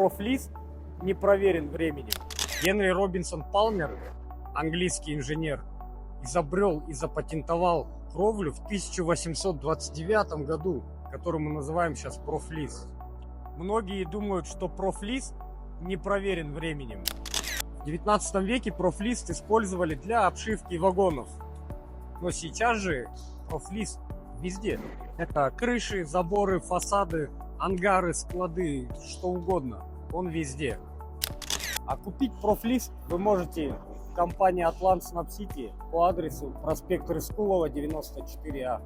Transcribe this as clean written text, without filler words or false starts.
профлист не проверен временем. Генри Робинсон Палмер, английский инженер, изобрел и запатентовал кровлю в 1829 году, которую мы называем сейчас профлист. Многие думают, что профлист не проверен временем. В 19 веке профлист использовали для обшивки вагонов. Но сейчас же профлист везде. Это крыши, заборы, фасады, ангары, склады, что угодно. Он везде. А купить профлист вы можете в компании Атлант Снаб Сити по адресу проспект Рыскулова, 94А.